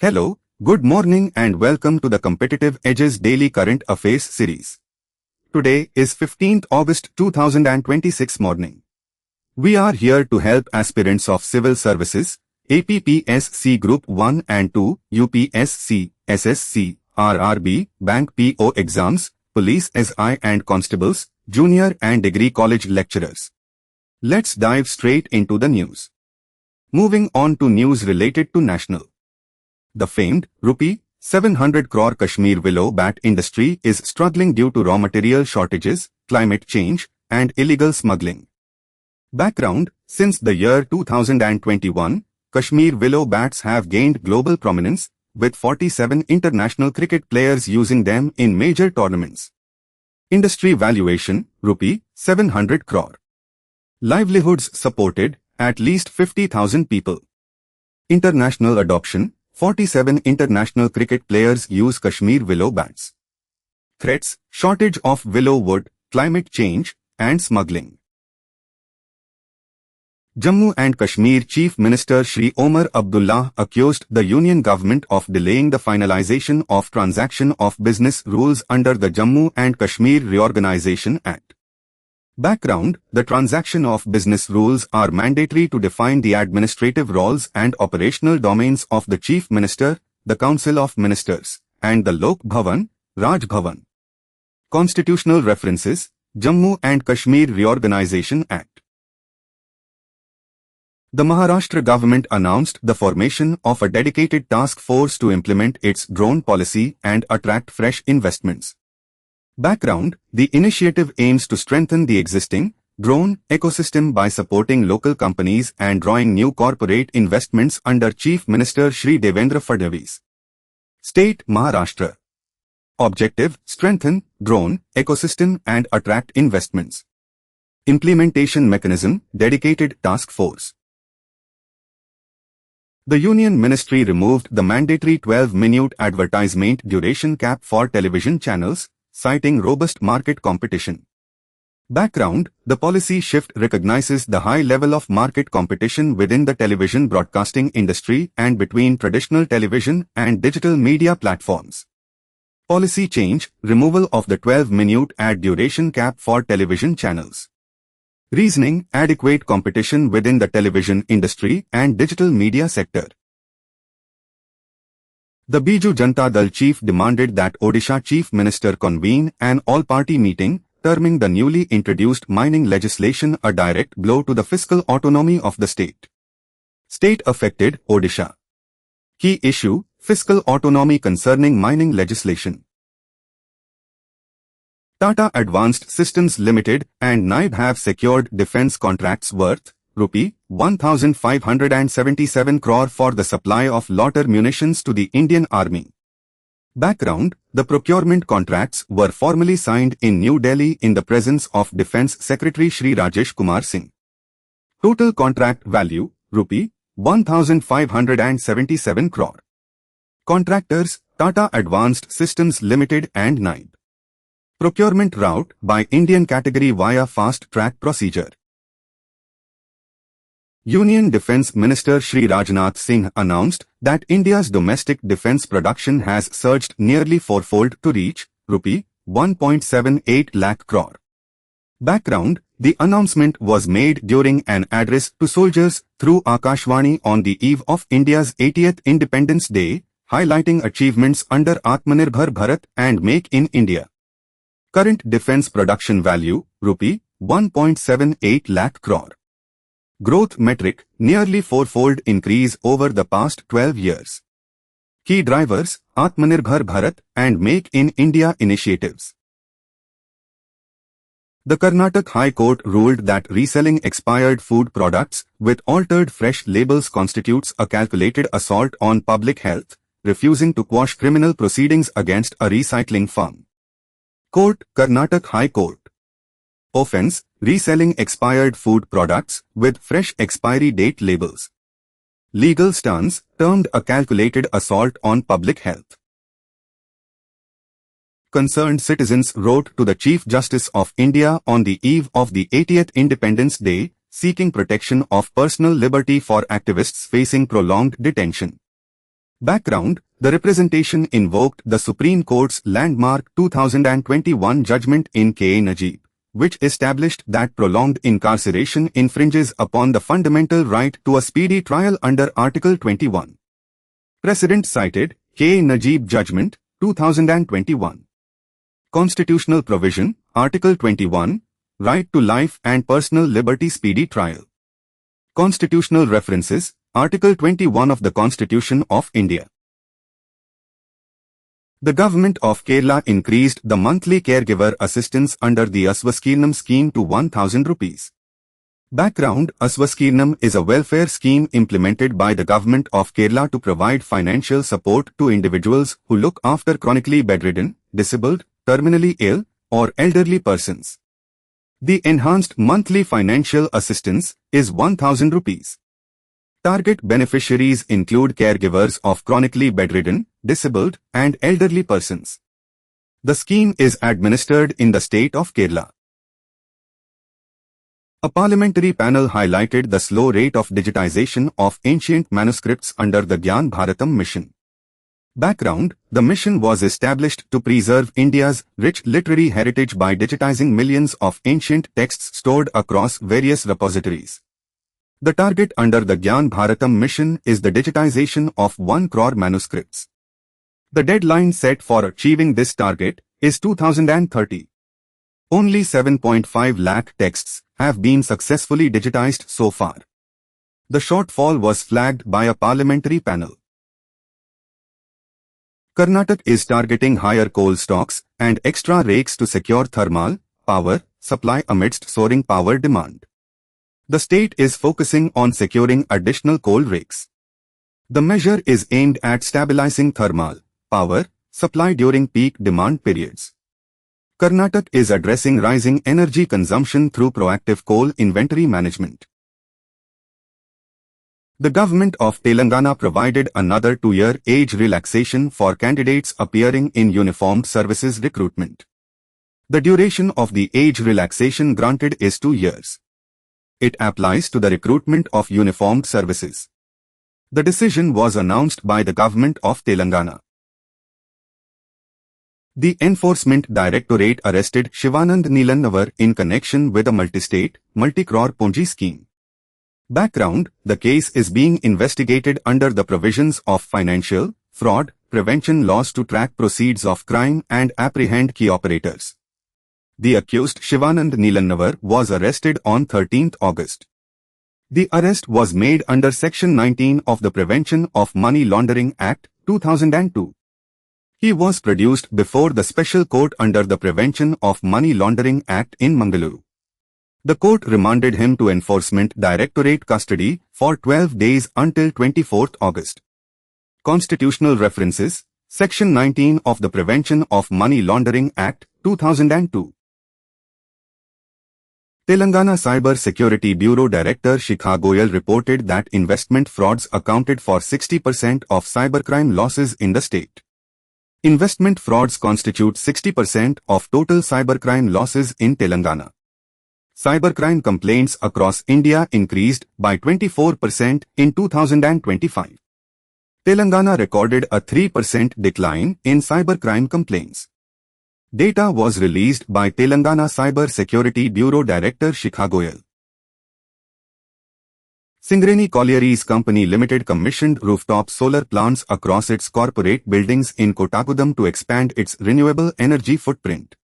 Hello, good morning and welcome to the Competitive Edges Daily Current Affairs series. Today is 15th August 2026 morning. We are here to help aspirants of civil services, APPSC Group 1 and 2, UPSC, SSC, RRB, Bank PO exams, Police SI and Constables, Junior and Degree College lecturers. Let's dive straight into the news. Moving on to news related to national. The famed Rupee 700 crore Kashmir Willow bat industry is struggling due to raw material shortages, climate change, and illegal smuggling. Background: since the year 2021, Kashmir Willow bats have gained global prominence, with 47 international cricket players using them in major tournaments. Industry valuation: Rupee 700 crore. Livelihoods supported: at least 50,000 people. International adoption: 47 international cricket players use Kashmir Willow bats. Threats: shortage of willow wood, climate change, and smuggling. Jammu and Kashmir Chief Minister Shri Omar Abdullah accused the Union government of delaying the finalization of transaction of business rules under the Jammu and Kashmir Reorganization Act. Background: the transaction of business rules are mandatory to define the administrative roles and operational domains of the Chief Minister, the Council of Ministers, and the Lok Bhavan, Raj Bhavan. Constitutional references: Jammu and Kashmir Reorganization Act. The Maharashtra government announced the formation of a dedicated task force to implement its drone policy and attract fresh investments. Background: the initiative aims to strengthen the existing drone ecosystem by supporting local companies and drawing new corporate investments under Chief Minister Shri Devendra Fadnavis. State: Maharashtra. Objective: strengthen drone ecosystem and attract investments. Implementation mechanism: dedicated task force. The Union Ministry removed the mandatory 12-minute advertisement duration cap for television channels, citing robust market competition. Background: the policy shift recognizes the high level of market competition within the television broadcasting industry and between traditional television and digital media platforms. Policy change: removal of the 12-minute ad duration cap for television channels. Reasoning: adequate competition within the television industry and digital media sector. The Biju Janata Dal chief demanded that Odisha Chief Minister convene an all-party meeting, terming the newly introduced mining legislation a direct blow to the fiscal autonomy of the state. State affected: Odisha. Key issue: fiscal autonomy concerning mining legislation. Tata Advanced Systems Limited and NIBE have secured defence contracts worth Rupee 1,577 crore for the supply of Laughter munitions to the Indian Army. Background: the procurement contracts were formally signed in New Delhi in the presence of Defence Secretary Shri Rajesh Kumar Singh. Total contract value: Rupee 1,577 crore. Contractors: Tata Advanced Systems Limited and NIBE. Procurement route by Indian category via fast-track procedure. Union Defence Minister Shri Rajnath Singh announced that India's domestic defence production has surged nearly fourfold to reach Rupee 1.78 lakh crore. Background: the announcement was made during an address to soldiers through Akashvani on the eve of India's 80th Independence Day, highlighting achievements under Atmanirbhar Bharat and Make in India. Current defence production value: Rupee 1.78 lakh crore. Growth metric: nearly fourfold increase over the past 12 years. Key drivers: Atmanirbhar Bharat and Make in India initiatives. The Karnataka High Court ruled that reselling expired food products with altered fresh labels constitutes a calculated assault on public health, refusing to quash criminal proceedings against a recycling firm. Court: Karnataka High Court. Offense: reselling expired food products with fresh expiry date labels. Legal stance: termed a calculated assault on public health. Concerned citizens wrote to the Chief Justice of India on the eve of the 80th Independence Day, seeking protection of personal liberty for activists facing prolonged detention. Background: the representation invoked the Supreme Court's landmark 2021 judgment in K. Najib, which established that prolonged incarceration infringes upon the fundamental right to a speedy trial under Article 21. Precedent cited: K. Najib Judgment, 2021. Constitutional provision: Article 21, Right to life and personal liberty, speedy trial. Constitutional references: Article 21 of the Constitution of India. The Government of Kerala increased the monthly caregiver assistance under the Aswaskirnam scheme to 1,000 rupees. Background: Aswaskirnam is a welfare scheme implemented by the Government of Kerala to provide financial support to individuals who look after chronically bedridden, disabled, terminally ill, or elderly persons. The enhanced monthly financial assistance is 1,000 rupees. Target beneficiaries include caregivers of chronically bedridden, disabled, and elderly persons. The scheme is administered in the state of Kerala. A parliamentary panel highlighted the slow rate of digitization of ancient manuscripts under the Gyan Bharatam mission. Background: the mission was established to preserve India's rich literary heritage by digitizing millions of ancient texts stored across various repositories. The target under the Gyan Bharatam mission is the digitization of 1 crore manuscripts. The deadline set for achieving this target is 2030. Only 7.5 lakh texts have been successfully digitized so far. The shortfall was flagged by a parliamentary panel. Karnataka is targeting higher coal stocks and extra rakes to secure thermal power supply amidst soaring power demand. The state is focusing on securing additional coal rakes. The measure is aimed at stabilizing thermal power supply during peak demand periods. Karnataka is addressing rising energy consumption through proactive coal inventory management. The Government of Telangana provided another 2-year age relaxation for candidates appearing in uniformed services recruitment. The duration of the age relaxation granted is 2 years. It applies to the recruitment of uniformed services. The decision was announced by the Government of Telangana. The Enforcement Directorate arrested Shivanand Nilannavar in connection with a multi-state, multi-crore Ponzi scheme. Background: the case is being investigated under the provisions of Financial Fraud Prevention laws to track proceeds of crime and apprehend key operators. The accused Shivanand Nilannavar was arrested on 13th August. The arrest was made under Section 19 of the Prevention of Money Laundering Act, 2002. He was produced before the Special Court under the Prevention of Money Laundering Act in Mangaluru. The court remanded him to Enforcement Directorate custody for 12 days until 24th August. Constitutional references: Section 19 of the Prevention of Money Laundering Act, 2002. Telangana Cyber Security Bureau Director Shikha Goyal reported that investment frauds accounted for 60% of cybercrime losses in the state. Investment frauds constitute 60% of total cybercrime losses in Telangana. Cybercrime complaints across India increased by 24% in 2025. Telangana recorded a 3% decline in cybercrime complaints. Data was released by Telangana Cyber Security Bureau Director Shikha Goyal. Singareni Collieries Company Limited commissioned rooftop solar plants across its corporate buildings in Kottagudem to expand its renewable energy footprint.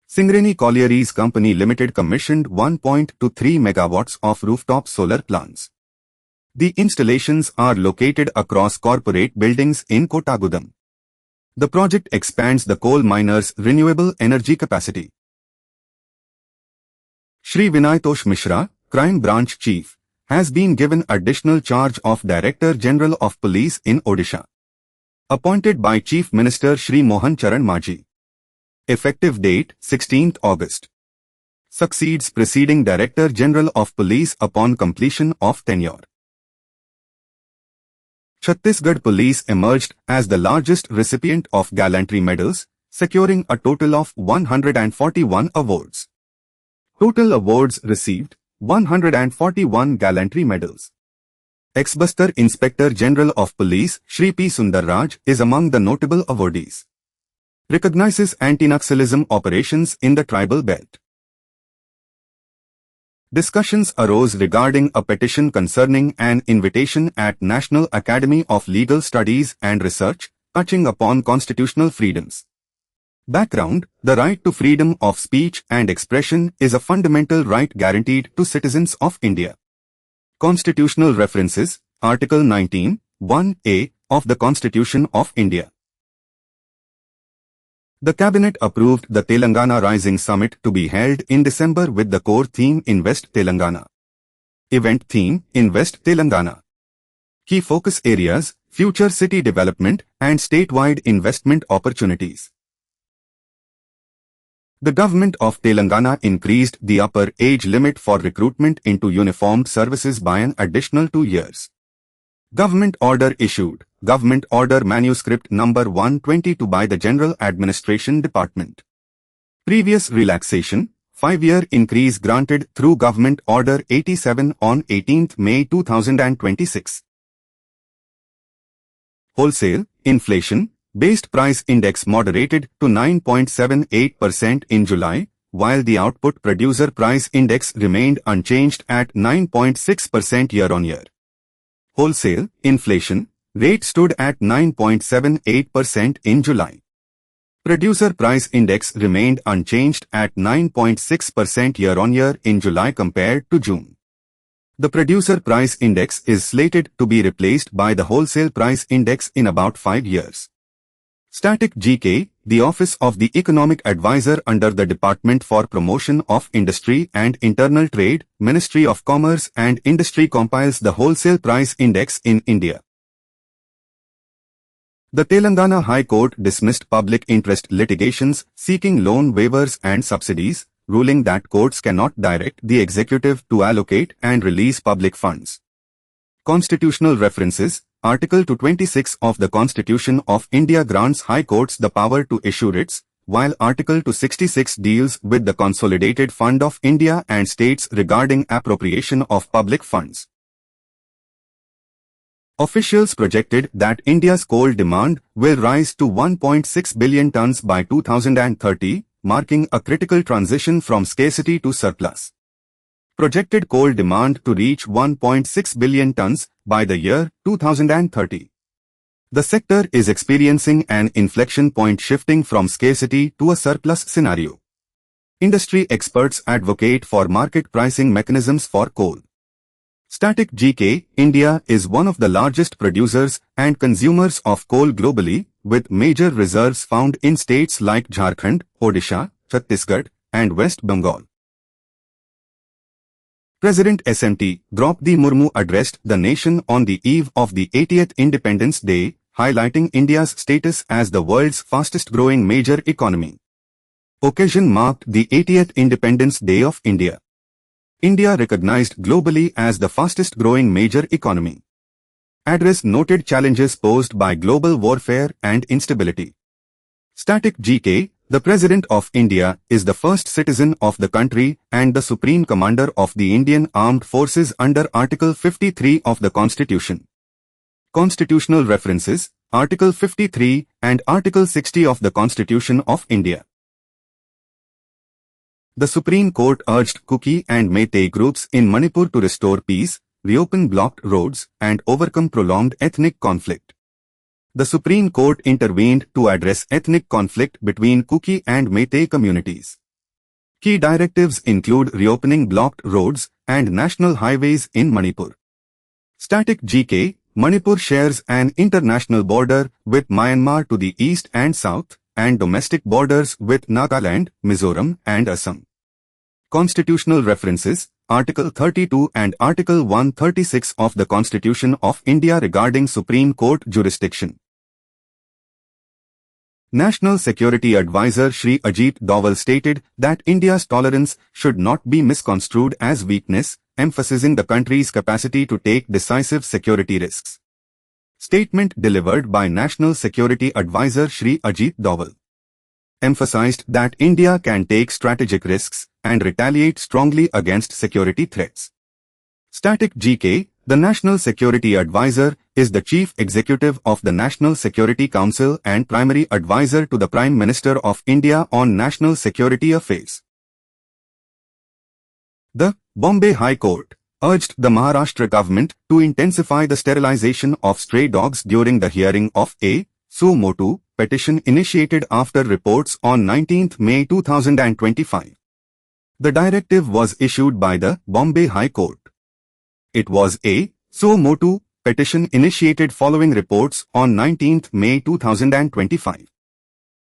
Singareni Collieries Company Limited commissioned 1.23 megawatts of rooftop solar plants. The installations are located across corporate buildings in Kottagudem. The project expands the coal miners' renewable energy capacity. Shri Vinaytosh Mishra, Crime Branch Chief, has been given additional charge of Director General of Police in Odisha. Appointed by Chief Minister Shri Mohan Charan Majhi. Effective date 16th August. Succeeds preceding Director General of Police upon completion of tenure. Chhattisgarh Police emerged as the largest recipient of gallantry medals, securing a total of 141 awards. Total awards received: 141 gallantry medals. Ex-Bastar Inspector General of Police Shri P. Sundar Raj is among the notable awardees. Recognizes anti-Naxalism operations in the tribal belt. Discussions arose regarding a petition concerning an invitation at National Academy of Legal Studies and Research, touching upon constitutional freedoms. Background: the right to freedom of speech and expression is a fundamental right guaranteed to citizens of India. Constitutional references: Article 19, 1A of the Constitution of India. The Cabinet approved the Telangana Rising Summit to be held in December with the core theme Invest Telangana. Event theme: Invest Telangana. Key focus areas: future city development and statewide investment opportunities. The Government of Telangana increased the upper age limit for recruitment into uniformed services by an additional 2 years. Government order issued. Government order manuscript number 122 by the General Administration Department. Previous relaxation: 5-year increase granted through Government Order 87 on 18th May 2026. Wholesale inflation based price index moderated to 9.78% in July, while the output producer price index remained unchanged at 9.6% year-on-year. Wholesale inflation rate stood at 9.78% in July. Producer price index remained unchanged at 9.6% year-on-year in July compared to June. The producer price index is slated to be replaced by the wholesale price index in about 5 years. Static GK, the Office of the Economic Advisor under the Department for Promotion of Industry and Internal Trade, Ministry of Commerce and Industry compiles the wholesale price index in India. The Telangana High Court dismissed public interest litigations seeking loan waivers and subsidies, ruling that courts cannot direct the executive to allocate and release public funds. Constitutional references: Article 226 of the Constitution of India grants High Courts the power to issue writs, while Article 266 deals with the Consolidated Fund of India and states regarding appropriation of public funds. Officials projected that India's coal demand will rise to 1.6 billion tons by 2030, marking a critical transition from scarcity to surplus. Projected coal demand to reach 1.6 billion tons by the year 2030. The sector is experiencing an inflection point, shifting from scarcity to a surplus scenario. Industry experts advocate for market pricing mechanisms for coal. Static GK: India is one of the largest producers and consumers of coal globally, with major reserves found in states like Jharkhand, Odisha, Chhattisgarh, and West Bengal. President SMT Draupadi Murmu addressed the nation on the eve of the 80th Independence Day, highlighting India's status as the world's fastest-growing major economy. Occasion marked the 80th Independence Day of India. India recognized globally as the fastest-growing major economy. Address noted challenges posed by global warfare and instability. Static GK: the President of India is the first citizen of the country and the Supreme Commander of the Indian Armed Forces under Article 53 of the Constitution. Constitutional references: Article 53 and Article 60 of the Constitution of India. The Supreme Court urged Kuki and Meitei groups in Manipur to restore peace, reopen blocked roads, and overcome prolonged ethnic conflict. The Supreme Court intervened to address ethnic conflict between Kuki and Meitei communities. Key directives include reopening blocked roads and national highways in Manipur. Static GK: Manipur shares an international border with Myanmar to the east and south, and domestic borders with Nagaland, Mizoram, and Assam. Constitutional references: Article 32 and Article 136 of the Constitution of India regarding Supreme Court jurisdiction. National Security Advisor Shri Ajit Doval stated that India's tolerance should not be misconstrued as weakness, emphasizing the country's capacity to take decisive security risks. Statement delivered by National Security Advisor Shri Ajit Doval emphasized that India can take strategic risks and retaliate strongly against security threats. Static GK: The National Security Advisor is the Chief Executive of the National Security Council and primary advisor to the Prime Minister of India on national security affairs. The Bombay High Court urged the Maharashtra government to intensify the sterilization of stray dogs during the hearing of a suo motu petition initiated after reports on 19 May 2025. The directive was issued by the Bombay High Court. It was a suo motu petition initiated following reports on 19 May 2025.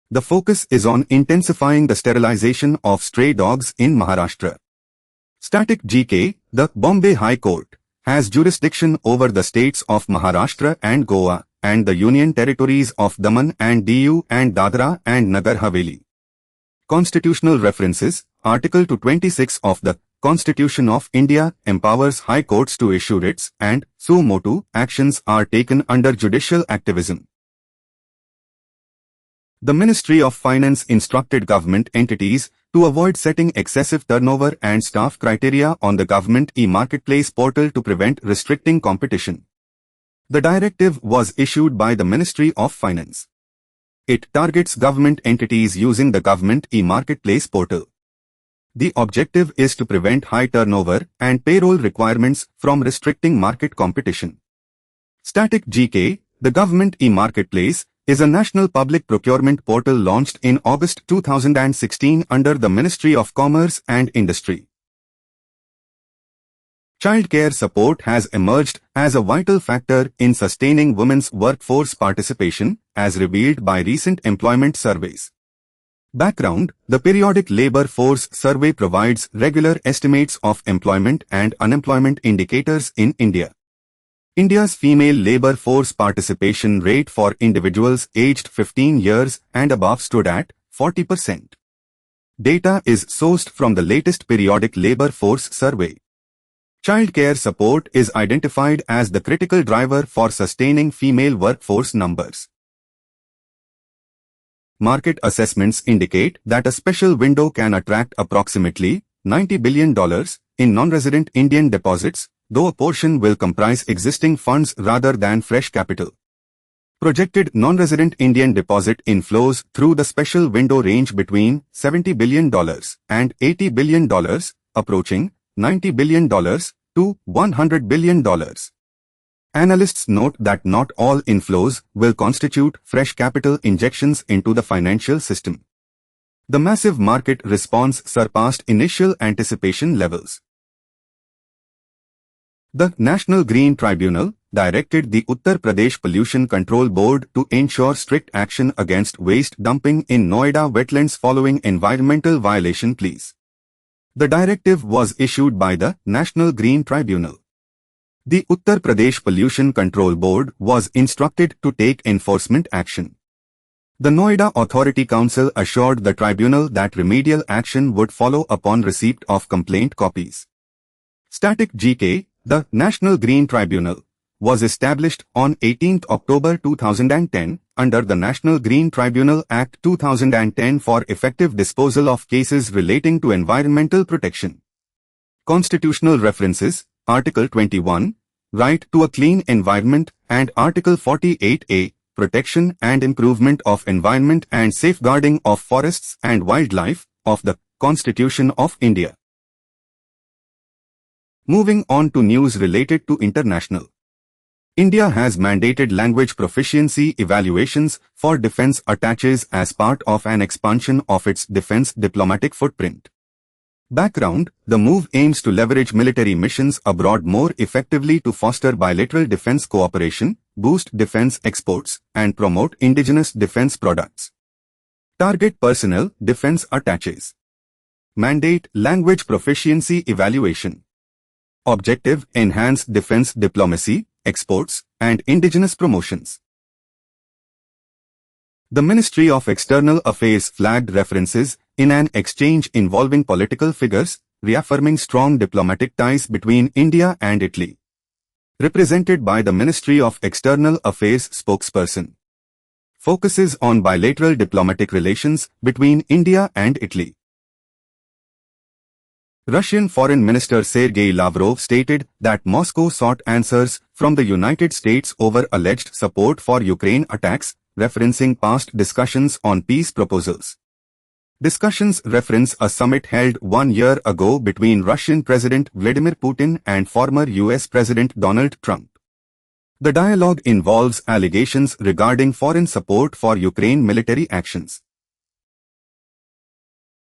The focus is on intensifying the sterilization of stray dogs in Maharashtra. Static GK, the Bombay High Court, has jurisdiction over the states of Maharashtra and Goa and the Union Territories of Daman and Diu and Dadra and Nagar Haveli. Constitutional references. Article 226 of the Constitution of India empowers high courts to issue writs and suo motu actions are taken under judicial activism. The Ministry of Finance instructed government entities to avoid setting excessive turnover and staff criteria on the government e-marketplace portal to prevent restricting competition. The directive was issued by the Ministry of Finance. It targets government entities using the government e-marketplace portal. The objective is to prevent high turnover and payroll requirements from restricting market competition. Static GK, the government e-marketplace, is a national public procurement portal launched in August 2016 under the Ministry of Commerce and Industry. Childcare support has emerged as a vital factor in sustaining women's workforce participation, as revealed by recent employment surveys. Background: the Periodic Labour Force Survey provides regular estimates of employment and unemployment indicators in India. India's female labour force participation rate for individuals aged 15 years and above stood at 40%. Data is sourced from the latest Periodic Labour Force Survey. Childcare support is identified as the critical driver for sustaining female workforce numbers. Market assessments indicate that a special window can attract approximately $90 billion in non-resident Indian deposits, though a portion will comprise existing funds rather than fresh capital. Projected non-resident Indian deposit inflows through the special window range between $70 billion and $80 billion, approaching $90 billion to $100 billion. Analysts note that not all inflows will constitute fresh capital injections into the financial system. The massive market response surpassed initial anticipation levels. The National Green Tribunal directed the Uttar Pradesh Pollution Control Board to ensure strict action against waste dumping in Noida wetlands following environmental violation pleas. The directive was issued by the National Green Tribunal. The Uttar Pradesh Pollution Control Board was instructed to take enforcement action. The Noida Authority Council assured the tribunal that remedial action would follow upon receipt of complaint copies. Static GK, the National Green Tribunal, was established on 18 October 2010 under the National Green Tribunal Act 2010 for effective disposal of cases relating to environmental protection. Constitutional references: Article 21, Right to a Clean Environment, and Article 48A, Protection and Improvement of Environment and Safeguarding of Forests and Wildlife, of the Constitution of India. Moving on to news related to international. India has mandated language proficiency evaluations for defense attaches as part of an expansion of its defense diplomatic footprint. Background: the move aims to leverage military missions abroad more effectively to foster bilateral defense cooperation, boost defense exports, and promote indigenous defense products. Target personnel: defense attaches. Mandate: language proficiency evaluation. Objective: enhance defense diplomacy, exports, and indigenous promotions. The Ministry of External Affairs flagged references in an exchange involving political figures, reaffirming strong diplomatic ties between India and Italy. Represented by the Ministry of External Affairs spokesperson. Focuses on bilateral diplomatic relations between India and Italy. Russian Foreign Minister Sergei Lavrov stated that Moscow sought answers from the United States over alleged support for Ukraine attacks, referencing past discussions on peace proposals. Discussions reference a summit held 1 year ago between Russian President Vladimir Putin and former US President Donald Trump. The dialogue involves allegations regarding foreign support for Ukraine military actions.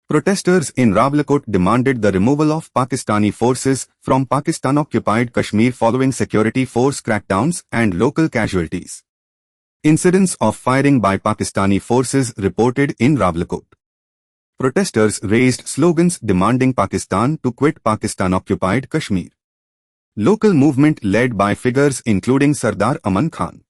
Protesters in Rawalakot demanded the removal of Pakistani forces from Pakistan-occupied Kashmir following security force crackdowns and local casualties. Incidents of firing by Pakistani forces reported in Rawalakot. Protesters raised slogans demanding Pakistan to quit Pakistan-occupied Kashmir. Local movement led by figures including Sardar Aman Khan.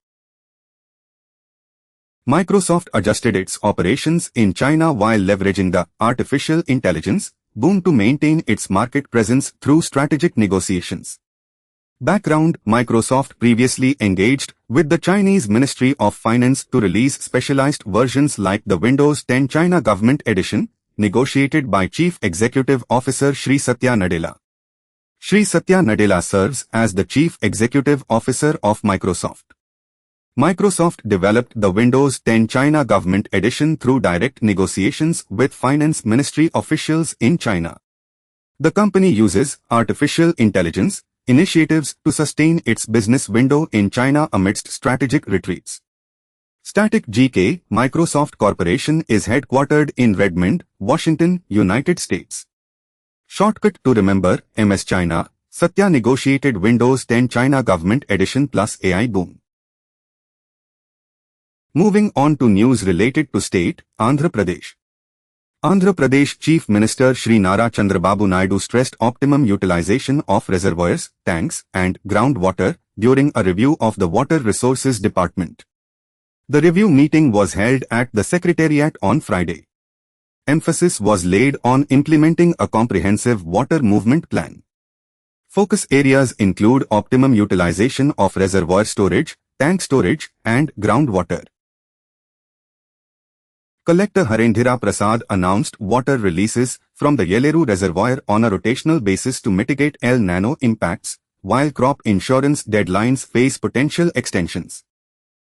Microsoft adjusted its operations in China while leveraging the artificial intelligence boom to maintain its market presence through strategic negotiations. Background: Microsoft previously engaged with the Chinese Ministry of Finance to release specialized versions like the Windows 10 China Government Edition, negotiated by Chief Executive Officer Shri Satya Nadella. Shri Satya Nadella serves as the Chief Executive Officer of Microsoft. Microsoft developed the Windows 10 China Government Edition through direct negotiations with finance ministry officials in China. The company uses artificial intelligence initiatives to sustain its business window in China amidst strategic retreats. Static GK Microsoft Corporation is headquartered in Redmond, Washington, United States. Shortcut to remember: MS China. Satya negotiated Windows 10 China Government Edition plus AI boom. Moving on to news related to state, Andhra Pradesh. Andhra Pradesh Chief Minister Shri Nara Chandrababu Naidu stressed optimum utilization of reservoirs, tanks, and groundwater during a review of the Water Resources Department. The review meeting was held at the Secretariat on Friday. Emphasis was laid on implementing a comprehensive water movement plan. Focus areas include optimum utilization of reservoir storage, tank storage, and groundwater. Collector Harendhira Prasad announced water releases from the Yelleru Reservoir on a rotational basis to mitigate El Nino impacts, while crop insurance deadlines face potential extensions.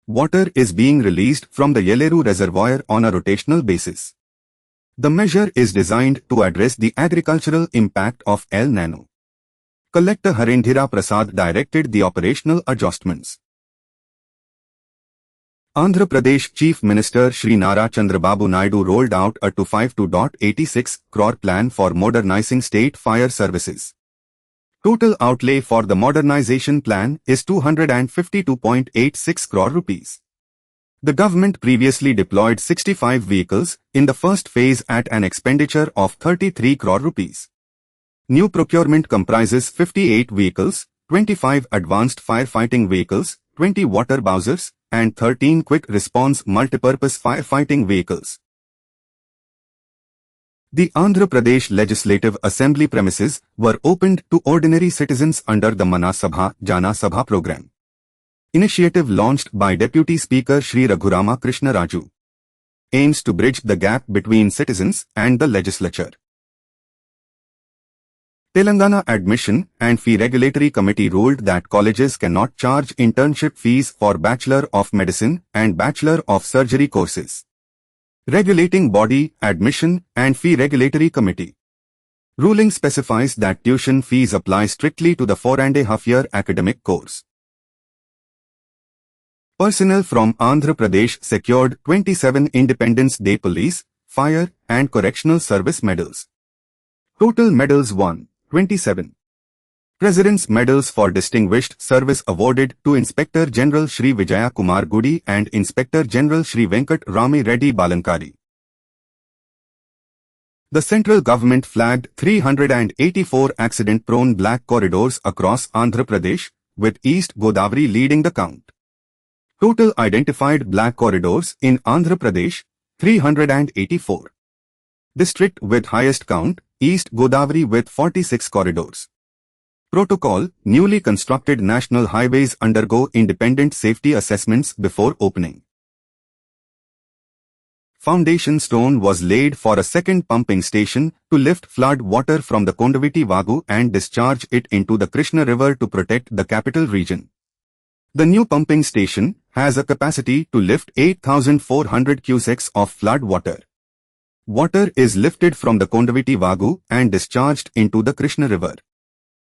Water is being released from the Yelleru Reservoir on a rotational basis. The measure is designed to address the agricultural impact of El Nino. Collector Harendhira Prasad directed the operational adjustments. Andhra Pradesh Chief Minister Shri Nara Chandrababu Naidu rolled out a 252.86 crore plan for modernizing state fire services. Total outlay for the modernization plan is 252.86 crore rupees. The government previously deployed 65 vehicles in the first phase at an expenditure of 33 crore rupees. New procurement comprises 58 vehicles, 25 advanced firefighting vehicles, 20 water bowsers, and 13 quick response multipurpose firefighting vehicles. The Andhra Pradesh Legislative Assembly premises were opened to ordinary citizens under the Mana Sabha Jana Sabha program. Initiative launched by Deputy Speaker Shri Raghurama Krishna Raju. Aims to bridge the gap between citizens and the legislature. Telangana Admission and Fee Regulatory Committee ruled that colleges cannot charge internship fees for Bachelor of Medicine and Bachelor of Surgery courses. Regulating Body, Admission and Fee Regulatory Committee. Ruling specifies that tuition fees apply strictly to the 4.5-year academic course. Personnel from Andhra Pradesh secured 27 Independence Day Police, Fire and Correctional Service medals. Total medals won: 27. President's Medals for Distinguished Service awarded to Inspector General Shri Vijaya Kumar Gudi and Inspector General Shri Venkat Rami Reddy Balankari. The central government flagged 384 accident-prone black corridors across Andhra Pradesh, with East Godavari leading the count. Total identified black corridors in Andhra Pradesh, 384. District with highest count, East Godavari with 46 corridors. Protocol: newly constructed national highways undergo independent safety assessments before opening. foundation stone was laid for a second pumping station to lift flood water from the Kondavati Vagu and discharge it into the Krishna River to protect the capital region. The new pumping station has a capacity to lift 8,400 cusecs of flood water. Water is lifted from the Kondavati Vagu and discharged into the Krishna River.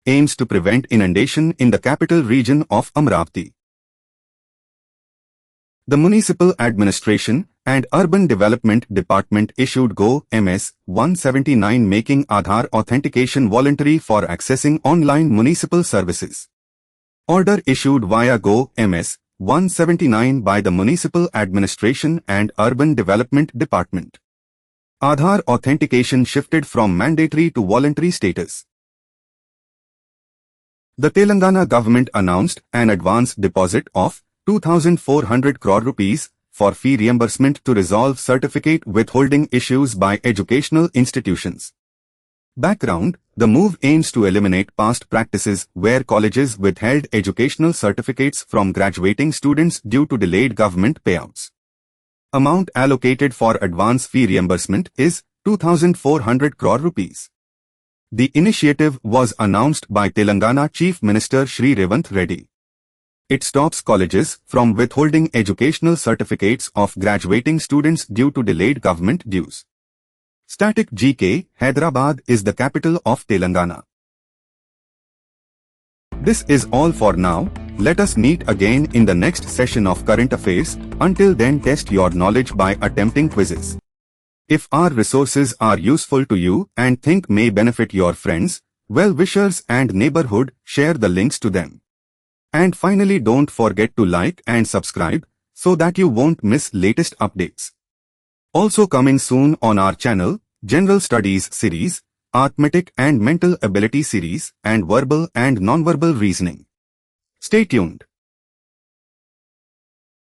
Aims to prevent inundation in the capital region of Amravati. The Municipal Administration and Urban Development Department issued Go MS 179 making Aadhaar authentication voluntary for accessing online municipal services. Order issued via Go MS 179 by the Municipal Administration and Urban Development Department. Aadhaar authentication shifted from mandatory to voluntary status. The Telangana government announced an advance deposit of 2,400 crore rupees for fee reimbursement to resolve certificate withholding issues by educational institutions. Background: the move aims to eliminate past practices where colleges withheld educational certificates from graduating students due to delayed government payouts. Amount allocated for advance fee reimbursement is 2,400 crore rupees. The initiative was announced by Telangana Chief Minister Shri Revanth Reddy. It stops colleges from withholding educational certificates of graduating students due to delayed government dues. Static GK, Hyderabad is the capital of Telangana. This is all for now. Let us meet again in the next session of Current Affairs. Until then, test your knowledge by attempting quizzes. If our resources are useful to you and think may benefit your friends, well-wishers and neighborhood, share the links to them. And finally, don't forget to like and subscribe so that you won't miss latest updates. Also coming soon on our channel, General Studies series, Arithmetic and Mental Ability series, and Verbal and Non-Verbal Reasoning. Stay tuned.